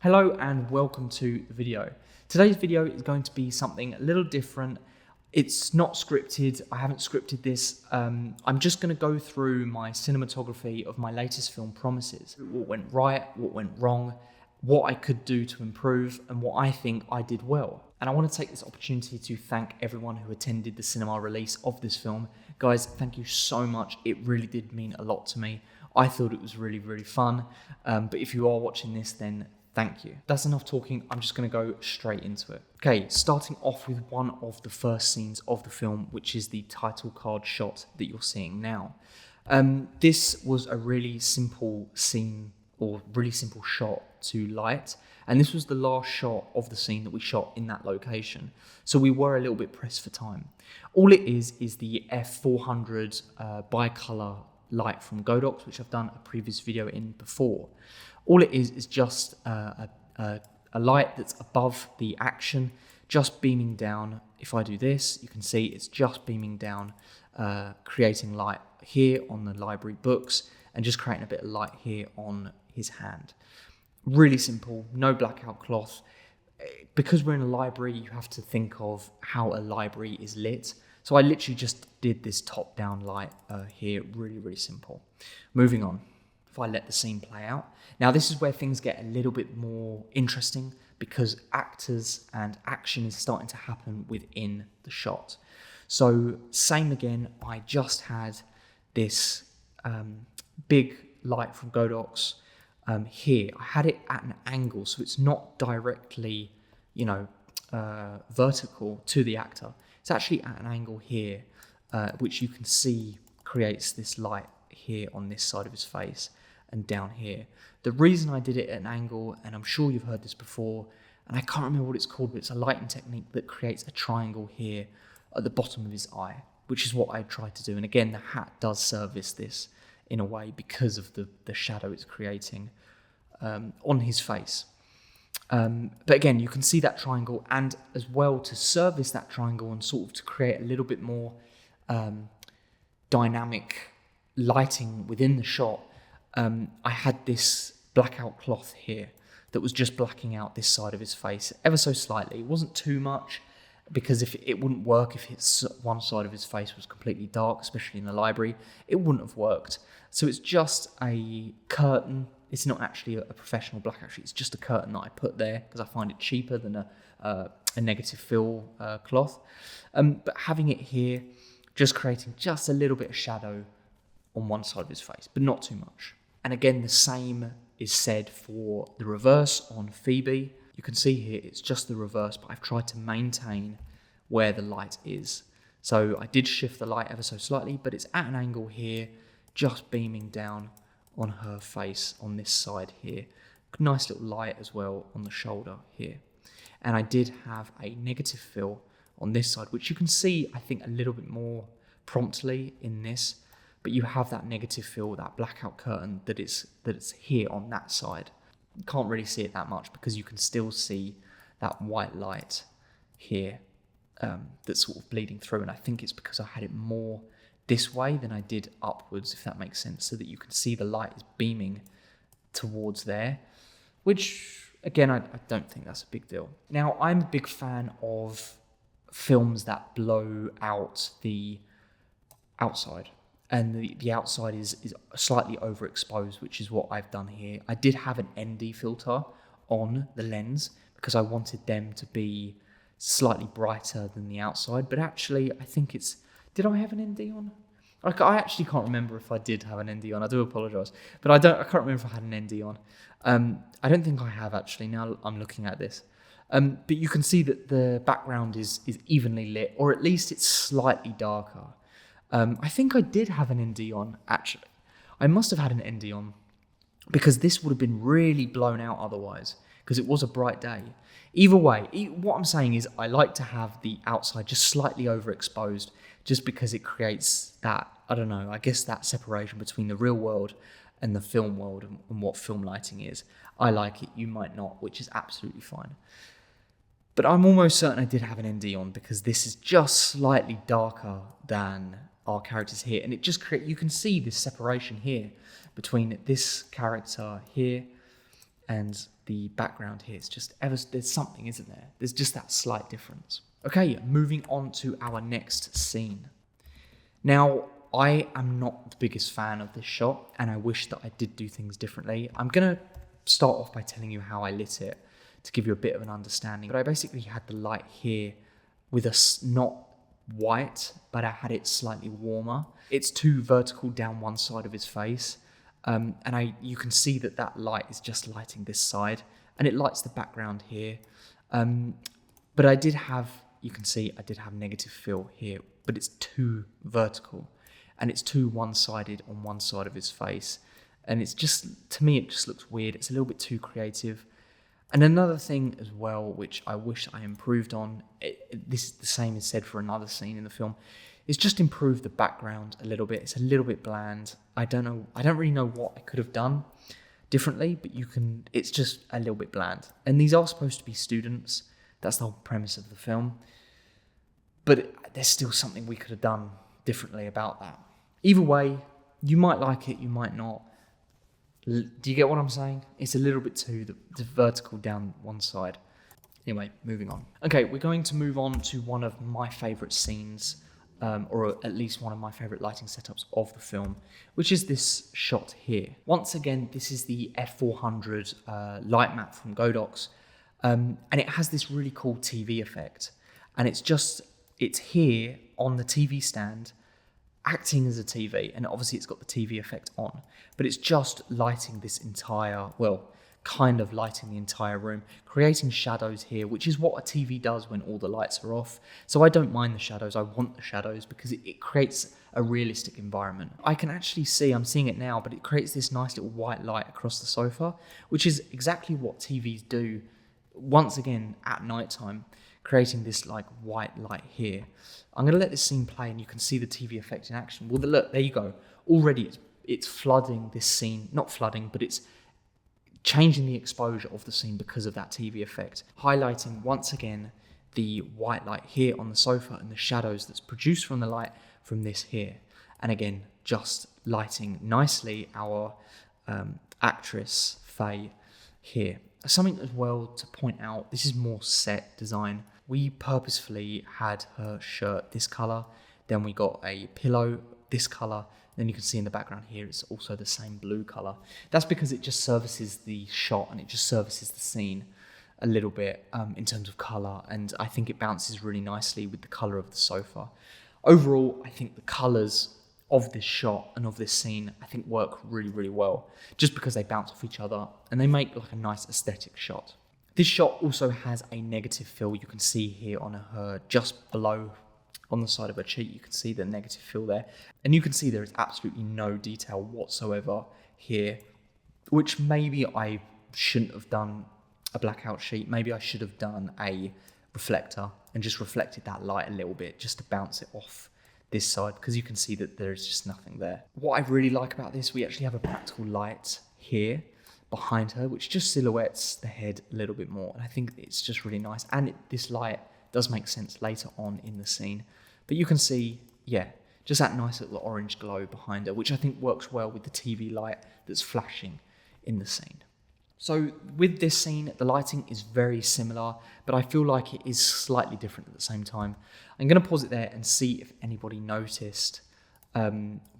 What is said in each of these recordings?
Hello and welcome to the video. Today's video is going to be something a little different. It's not scripted. I haven't scripted this. I'm just going to go through my cinematography of my latest film, Promises. What went right, what went wrong, what I could do to improve, and what I think I did well. And I want to take this opportunity to thank everyone who attended the cinema release of this film. Guys, thank you so much. It really did mean a lot to me. I thought it was really, really fun. But if you are watching this, then thank you. That's enough talking. I'm just going to go straight into it. Okay, starting off with one of the first scenes of the film, which is the title card shot that you're seeing now. This was a really simple scene or really simple shot to light. And this was the last shot of the scene that we shot in that location. So we were a little bit pressed for time. All it is the F400 bicolor light from Godox, which I've done a previous video in before. All it is just a light that's above the action, just beaming down. If I do this, you can see it's just beaming down, creating light here on the library books and just creating a bit of light here on his hand. Really simple, no blackout cloth. Because we're in a library, you have to think of how a library is lit. So I literally just did this top-down light here, really, really simple. Moving on. If I let the scene play out. Now this is where things get a little bit more interesting because actors and action is starting to happen within the shot. So same again, I just had this big light from Godox here. I had it at an angle, so it's not directly, vertical to the actor. It's actually at an angle here, which you can see creates this light here on this side of his face and down here. The reason I did it at an angle, and I'm sure you've heard this before, and I can't remember what it's called, but it's a lighting technique that creates a triangle here at the bottom of his eye, which is what I tried to do. And again, the hat does service this in a way because of the shadow it's creating on his face. But again, you can see that triangle, and as well to service that triangle and sort of to create a little bit more dynamic lighting within the shot, I had this blackout cloth here that was just blacking out this side of his face ever so slightly. It wasn't too much because if it wouldn't work if one side of his face was completely dark, especially in the library, it wouldn't have worked. So it's just a curtain. It's not actually a professional black, actually. It's just a curtain that I put there because I find it cheaper than a negative fill cloth. But having it here, just creating just a little bit of shadow on one side of his face, but not too much. And again, the same is said for the reverse on Phoebe. You can see here, it's just the reverse, but I've tried to maintain where the light is. So I did shift the light ever so slightly, but it's at an angle here, just beaming down on her face on this side here. Nice little light as well on the shoulder here. And I did have a negative fill on this side, which you can see, I think, a little bit more promptly in this. But you have that negative fill, that blackout curtain that it's here on that side. You can't really see it that much because you can still see that white light here that's sort of bleeding through. And I think it's because I had it more this way than I did upwards, if that makes sense, so that you can see the light is beaming towards there, which, again, I don't think that's a big deal. Now, I'm a big fan of films that blow out the outside. And the outside is slightly overexposed, which is what I've done here. I did have an ND filter on the lens because I wanted them to be slightly brighter than the outside. But actually, I think did I have an ND on? I actually can't remember if I did have an ND on. I do apologise. But I can't remember if I had an ND on. I don't think I have, actually, now I'm looking at this. But you can see that the background is evenly lit, or at least it's slightly darker. I think I did have an ND on, actually. I must have had an ND on because this would have been really blown out otherwise because it was a bright day. Either way, what I'm saying is I like to have the outside just slightly overexposed just because it creates that, I don't know, I guess that separation between the real world and the film world and what film lighting is. I like it, you might not, which is absolutely fine. But I'm almost certain I did have an ND on because this is just slightly darker than our characters here, and it just you can see this separation here between this character here and the background here is just there's something, isn't there? There's just that slight difference. Okay, moving on to our next scene. Now, I am not the biggest fan of this shot, and I wish that I did do things differently. I'm going to start off by telling you how I lit it to give you a bit of an understanding. But I basically had the light here with not white, but I had it slightly warmer. It's too vertical down one side of his face, and you can see that light is just lighting this side, and it lights the background here. But I did have negative fill here, but it's too vertical, and it's too one-sided on one side of his face, and it's just, to me, it just looks weird. It's a little bit too creative. And another thing as well, which I wish I improved on, this is the same is said for another scene in the film, is just improve the background a little bit. It's a little bit bland. I don't really know what I could have done differently, but it's just a little bit bland. And these are supposed to be students. That's the whole premise of the film. But there's still something we could have done differently about that. Either way, you might like it, you might not. Do you get what I'm saying? It's a little bit too the vertical down one side. Anyway, moving on. Okay, we're going to move on to one of my favourite scenes, or at least one of my favourite lighting setups of the film, which is this shot here. Once again, this is the F400 light map from Godox, and it has this really cool TV effect. And it's here on the TV stand, acting as a TV, and obviously it's got the TV effect on, but it's just lighting this entire, kind of lighting the entire room, creating shadows here, which is what a TV does when all the lights are off. So I don't mind the shadows, I want the shadows because it creates a realistic environment. I can actually see, I'm seeing it now, but it creates this nice little white light across the sofa, which is exactly what TVs do, once again, at nighttime, creating this like white light here. I'm going to let this scene play and you can see the TV effect in action. Well, look, there you go. Already it's flooding this scene, not flooding, but it's changing the exposure of the scene because of that TV effect. Highlighting, once again, the white light here on the sofa and the shadows that's produced from the light from this here. And again, just lighting nicely our actress, Faye, here. Something as well to point out, this is more set design. We purposefully had her shirt this colour, then we got a pillow this colour, then you can see in the background here it's also the same blue colour. That's because it just services the shot and it just services the scene a little bit in terms of colour, and I think it bounces really nicely with the colour of the sofa. Overall, I think the colours of this shot and of this scene, I think work really, really well, just because they bounce off each other and they make like a nice aesthetic shot. This shot also has a negative fill. You can see here on her, just below on the side of her cheek, you can see the negative fill there. And you can see there is absolutely no detail whatsoever here, which maybe I shouldn't have done a blackout sheet. Maybe I should have done a reflector and just reflected that light a little bit just to bounce it off this side, because you can see that there's just nothing there. What I really like about this, we actually have a practical light here behind her, which just silhouettes the head a little bit more. And I think it's just really nice. And this light does make sense later on in the scene. But you can see, just that nice little orange glow behind her, which I think works well with the TV light that's flashing in the scene. So with this scene, the lighting is very similar, but I feel like it is slightly different at the same time. I'm going to pause it there and see if anybody noticed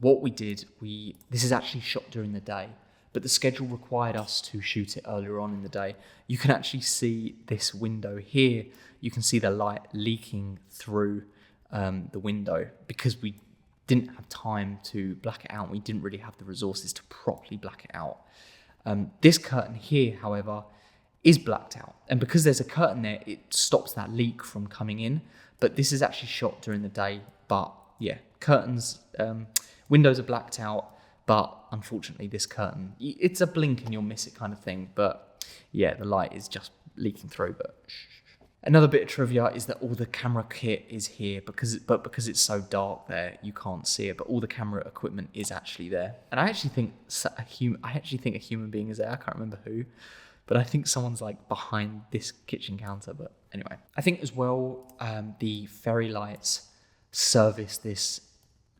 what we did. This is actually shot during the day, but the schedule required us to shoot it earlier on in the day. You can actually see this window here. You can see the light leaking through the window because we didn't have time to black it out. We didn't really have the resources to properly black it out. This curtain here, however, is blacked out. And because there's a curtain there, it stops that leak from coming in. But this is actually shot during the day. But curtains, windows are blacked out. But unfortunately, this curtain, it's a blink and you'll miss it kind of thing. But the light is just leaking through. But another bit of trivia is that all the camera kit is here because it's so dark there, you can't see it. But all the camera equipment is actually there. And I actually think a human being is there. I can't remember who, but I think someone's like behind this kitchen counter. But anyway, I think as well the fairy lights service this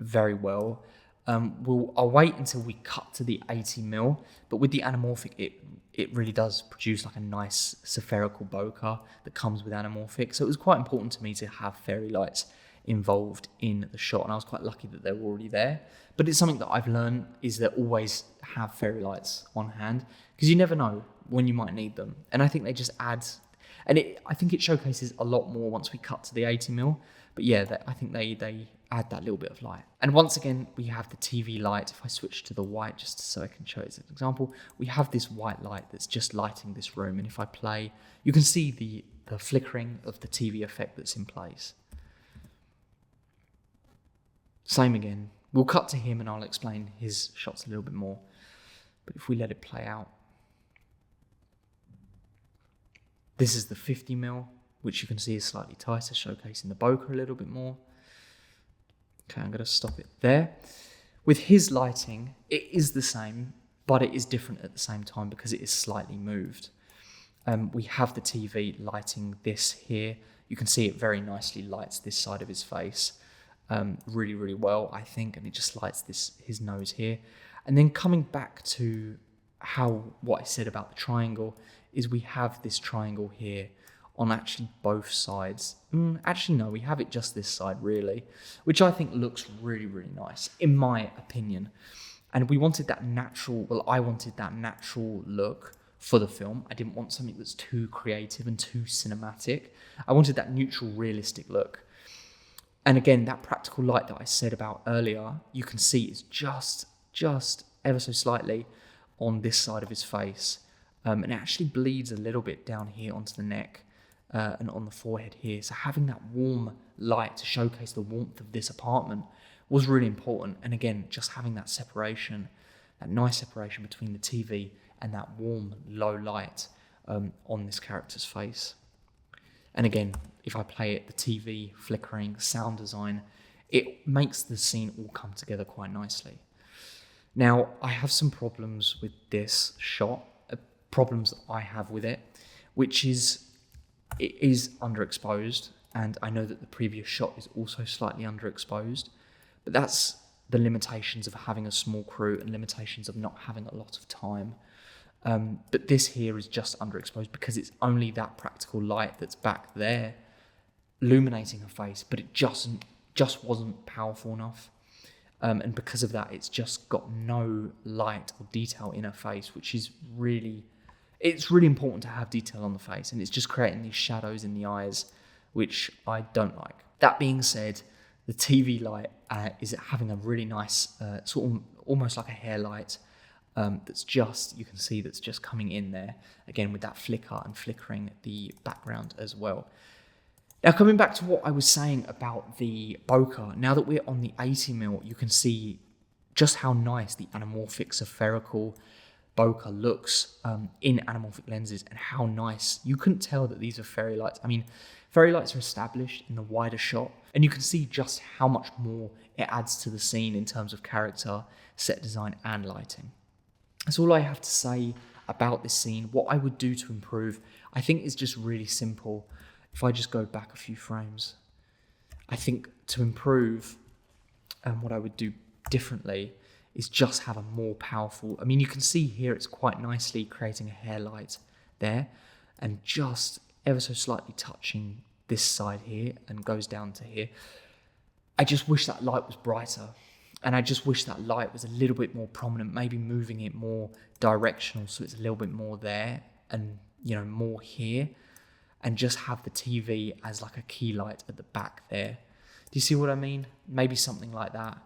very well. I'll wait until we cut to the 80mm, but with the anamorphic, it really does produce like a nice spherical bokeh that comes with anamorphic. So it was quite important to me to have fairy lights involved in the shot, and I was quite lucky that they were already there. But it's something that I've learned is that always have fairy lights on hand, because you never know when you might need them. And I think they just add, and I think it showcases a lot more once we cut to the 80mm. But yeah, I think they add that little bit of light. And once again, we have the TV light. If I switch to the white, just so I can show it as an example, we have this white light that's just lighting this room. And if I play, you can see the flickering of the TV effect that's in place. Same again. We'll cut to him and I'll explain his shots a little bit more. But if we let it play out, this is the 50mm, which you can see is slightly tighter, showcasing the bokeh a little bit more. Okay, I'm going to stop it there. With his lighting, it is the same, but it is different at the same time because it is slightly moved. We have the TV lighting this here. You can see it very nicely lights this side of his face really, really well, I think, and it just lights his nose here. And then coming back to what I said about the triangle is we have this triangle here on actually both sides. Actually, no, we have it just this side, really, which I think looks really, really nice, in my opinion. And we wanted that natural, I wanted that natural look for the film. I didn't want something that's too creative and too cinematic. I wanted that neutral, realistic look. And again, that practical light that I said about earlier, you can see is just ever so slightly on this side of his face. And it actually bleeds a little bit down here onto the neck. And on the forehead here. So having that warm light to showcase the warmth of this apartment was really important. And again, just having that separation, that nice separation between the TV and that warm, low light on this character's face. And again, if I play it, the TV, flickering, sound design, it makes the scene all come together quite nicely. Now, I have some problems with this shot, problems that I have with it, which is it is underexposed, and I know that the previous shot is also slightly underexposed, but that's the limitations of having a small crew and limitations of not having a lot of time. But this here is just underexposed because it's only that practical light that's back there illuminating her face, but it just wasn't powerful enough. And because of that, it's just got no light or detail in her face, which is it's really important to have detail on the face, and it's just creating these shadows in the eyes, which I don't like. That being said, the TV light is having a really nice, sort of almost like a hair light that's you can see that's just coming in there, again with that flicker and flickering the background as well. Now coming back to what I was saying about the bokeh, now that we're on the 80mm, you can see just how nice the anamorphic spherical bokeh looks in anamorphic lenses, and how nice. You couldn't tell that these are fairy lights. I mean, fairy lights are established in the wider shot, and you can see just how much more it adds to the scene in terms of character, set design, and lighting. That's all I have to say about this scene. What I would do to improve, I think, is just really simple. If I just go back a few frames, I think to improve, what I would do differently is just have a more powerful, I mean, you can see here it's quite nicely creating a hair light there, and just ever so slightly touching this side here and goes down to here. I just wish that light was brighter, and I just wish that light was a little bit more prominent, maybe moving it more directional so it's a little bit more there and, more here, and just have the TV as like a key light at the back there. Do you see what I mean? Maybe something like that.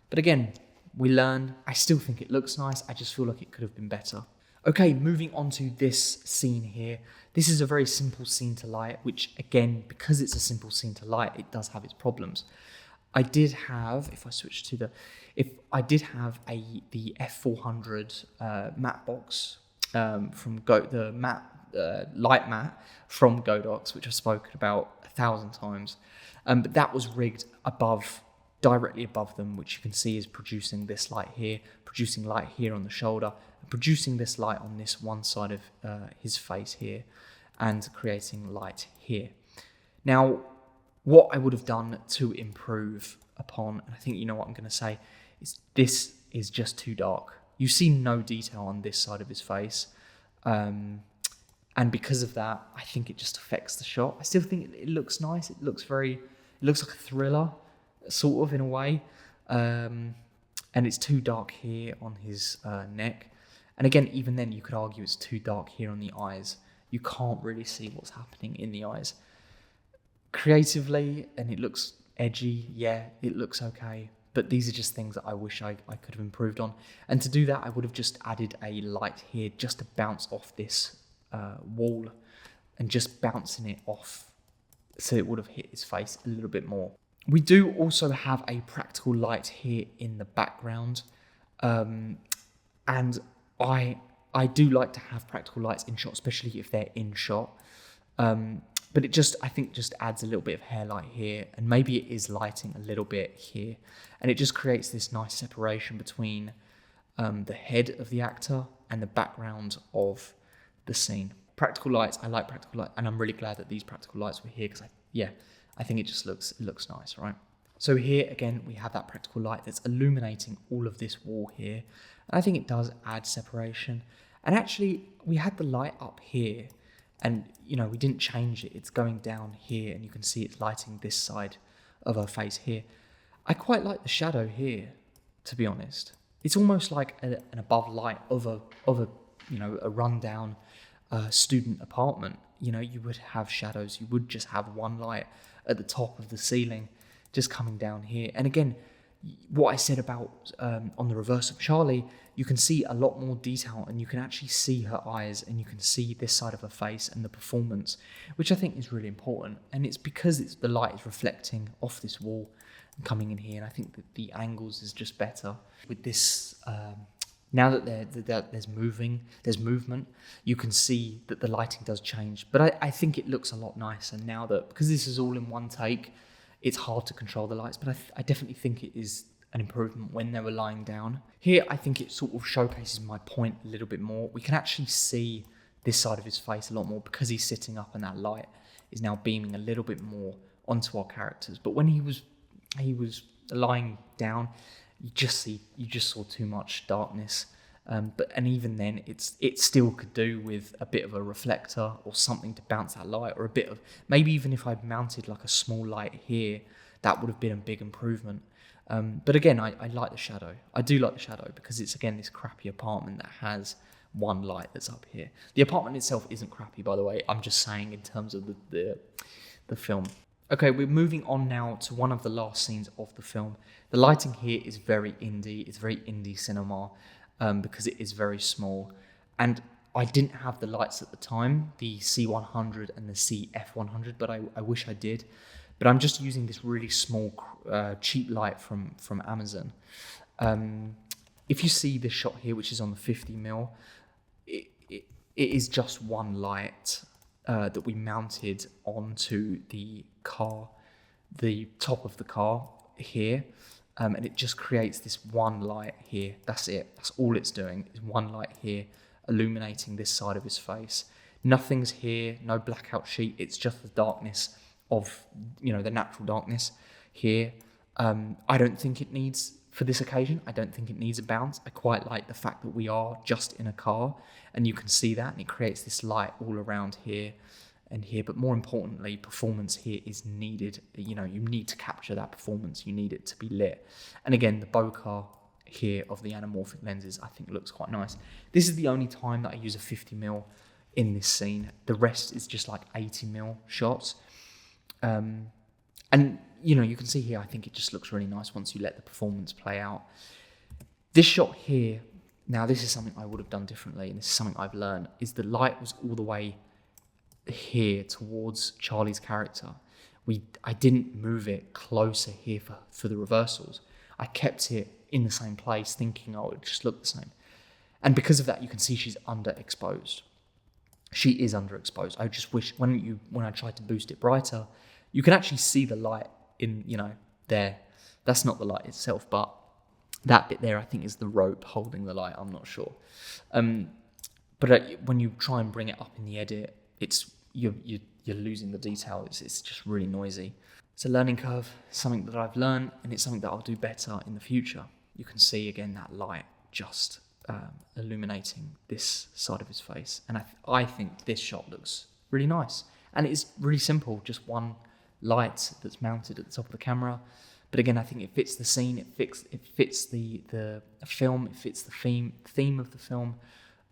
But again, we learn. I still think it looks nice. I just feel like it could have been better. Okay, moving on to this scene here. This is a very simple scene to light, which again, because it's a simple scene to light, it does have its problems. I did have, if I switch to the F400 matte box from the matte light matte from Godox, which I've spoken about 1,000 times, but that was rigged directly above them, which you can see is producing this light here, producing light here on the shoulder, and producing this light on this one side of his face here, and creating light here. Now, what I would have done to improve upon, and I think you know what I'm going to say, This is just too dark. You see no detail on this side of his face. And because of that, I think it just affects the shot. I still think it looks nice. It looks like a thriller, sort of, in a way. And it's too dark here on his neck. And again, even then, you could argue it's too dark here on the eyes. You can't really see what's happening in the eyes. Creatively, and it looks edgy, yeah, it looks okay. But these are just things that I wish I could have improved on. And to do that, I would have just added a light here just to bounce off this wall and just bouncing it off so it would have hit his face a little bit more. We do also have a practical light here in the background. And I do like to have practical lights in shot, especially if they're in shot. But it just, I think, just adds a little bit of hair light here, and maybe it is lighting a little bit here. And it just creates this nice separation between the head of the actor and the background of the scene. Practical lights, I like practical light, and I'm really glad that these practical lights were here because I think it just looks nice, right? So here again we have that practical light that's illuminating all of this wall here, and I think it does add separation. And actually, we had the light up here, and we didn't change it. It's going down here, and you can see it's lighting this side of her face here. I quite like the shadow here, to be honest. It's almost like an above light of a rundown student apartment. You would have shadows. You would just have one light at the top of the ceiling, just coming down here. And again, what I said about on the reverse of Charlie, you can see a lot more detail, and you can actually see her eyes, and you can see this side of her face and the performance, which I think is really important. And it's because the light is reflecting off this wall and coming in here, and I think that the angles is just better with this. Now that there's movement, you can see that the lighting does change. But I think it looks a lot nicer now that, because this is all in one take, it's hard to control the lights, but I definitely think it is an improvement when they were lying down. Here, I think it sort of showcases my point a little bit more. We can actually see this side of his face a lot more because he's sitting up and that light is now beaming a little bit more onto our characters. But when he was lying down, you just saw too much darkness. And even then, it still could do with a bit of a reflector or something to bounce that light, or a bit of, maybe even if I'd mounted like a small light here, that would have been a big improvement. But again, I like the shadow. I do like the shadow because it's, again, this crappy apartment that has one light that's up here. The apartment itself isn't crappy, by the way. I'm just saying in terms of the film. Okay, we're moving on now to one of the last scenes of the film. The lighting here is very indie. It's very indie cinema. Because it is very small. And I didn't have the lights at the time, the C100 and the CF100, but I wish I did. But I'm just using this really small, cheap light from Amazon. If you see this shot here, which is on the 50mm, it is just one light that we mounted onto the car, the top of the car here. And it just creates this one light here. That's it. That's all it's doing, is one light here, illuminating this side of his face. Nothing's here, no blackout sheet. It's just the darkness of, the natural darkness here. I don't think it needs, for this occasion, I don't think it needs a bounce. I quite like the fact that we are just in a car, and you can see that, and it creates this light all around here and here. But more importantly, performance here is needed. You need to capture that performance. You need it to be lit. And again, the bokeh here of the anamorphic lenses, I think, looks quite nice. This is the only time that I use a 50mm in this scene. The rest is just like 80mm shots. And you can see here, I think it just looks really nice once you let the performance play out. This shot here, now this is something I would have done differently, and this is something I've learned, is the light was all the way here towards Charlie's character. I didn't move it closer here for the reversals. I kept it in the same place, thinking, it would just look the same. And because of that, you can see she's underexposed. She is underexposed. I just wish when I tried to boost it brighter, you can actually see the light in, there. That's not the light itself, but that bit there, I think, is the rope holding the light. I'm not sure. But when you try and bring it up in the edit, you're losing the detail. It's just really noisy. It's a learning curve, something that I've learned, and it's something that I'll do better in the future. you can see again that light just illuminating this side of his face. And I think this shot looks really nice. And it's really simple, just one light that's mounted at the top of the camera. But again, I think it fits the scene, it fits the film, it fits the theme of the film,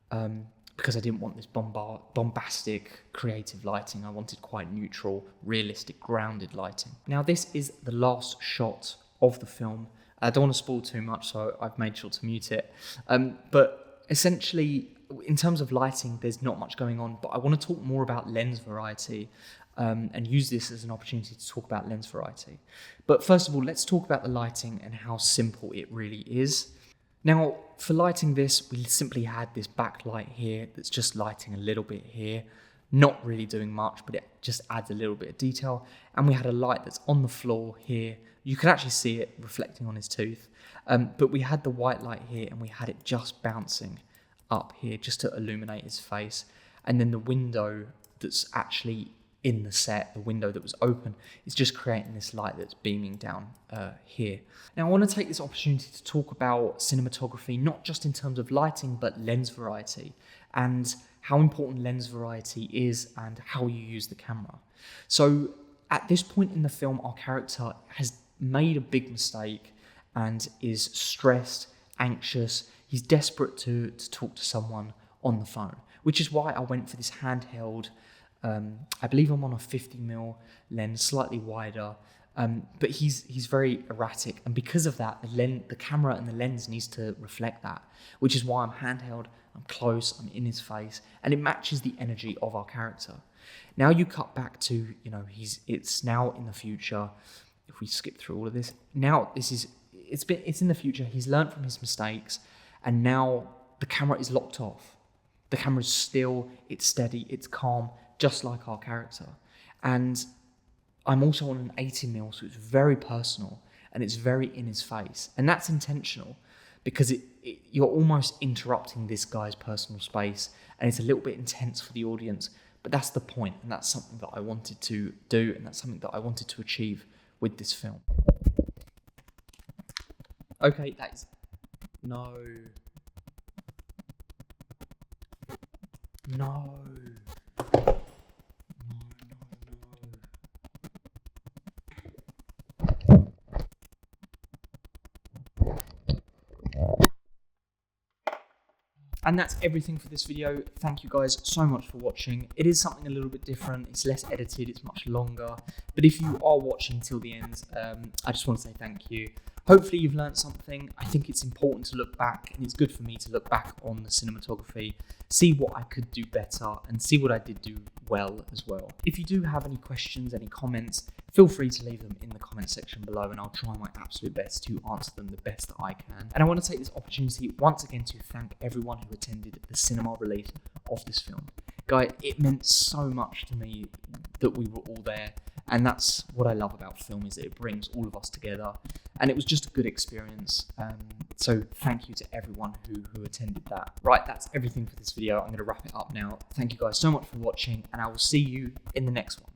because I didn't want this bombastic, creative lighting. I wanted quite neutral, realistic, grounded lighting. Now, this is the last shot of the film. I don't want to spoil too much, so I've made sure to mute it. But essentially, in terms of lighting, there's not much going on, but I want to talk more about lens variety, and use this as an opportunity to talk about lens variety. But first of all, let's talk about the lighting and how simple it really is. Now, for lighting this, we simply had this backlight here that's just lighting a little bit here, not really doing much, but it just adds a little bit of detail. And we had a light that's on the floor here. You could actually see it reflecting on his tooth. But we had the white light here, and we had it just bouncing up here just to illuminate his face. And then the window that's actually in the set, the window that was open, is just creating this light that's beaming down here. Now, I want to take this opportunity to talk about cinematography, not just in terms of lighting, but lens variety, and how important lens variety is and how you use the camera. So at this point in the film, our character has made a big mistake and is stressed, anxious. He's desperate to talk to someone on the phone, which is why I went for this handheld. I believe I'm on a 50mm lens, slightly wider, but he's very erratic, and because of that, the camera and the lens needs to reflect that, which is why I'm handheld, I'm close, I'm in his face, and it matches the energy of our character. Now you cut back to, it's now in the future. If we skip through all of this, now it's in the future. He's learned from his mistakes, and now the camera is locked off. The camera is still, it's steady, it's calm, just like our character. And I'm also on an 80mm, so it's very personal and it's very in his face. And that's intentional because you're almost interrupting this guy's personal space, and it's a little bit intense for the audience, but that's the point, and that's something that I wanted to do, and that's something that I wanted to achieve with this film. Okay, that is... No. And that's everything for this video. Thank you guys so much for watching. It is something a little bit different. It's less edited, it's much longer. But if you are watching till the end, I just want to say thank you. Hopefully you've learned something. I think it's important to look back, and it's good for me to look back on the cinematography, see what I could do better, and see what I did do well as well. If you do have any questions, any comments, feel free to leave them in the comment section below, and I'll try my absolute best to answer them the best that I can. And I want to take this opportunity once again to thank everyone who attended the cinema release of this film. Guys, it meant so much to me that we were all there, and that's what I love about film, is that it brings all of us together, and it was just a good experience. So thank you to everyone who attended that. Right, that's everything for this video. I'm going to wrap it up now. Thank you guys so much for watching, and I will see you in the next one.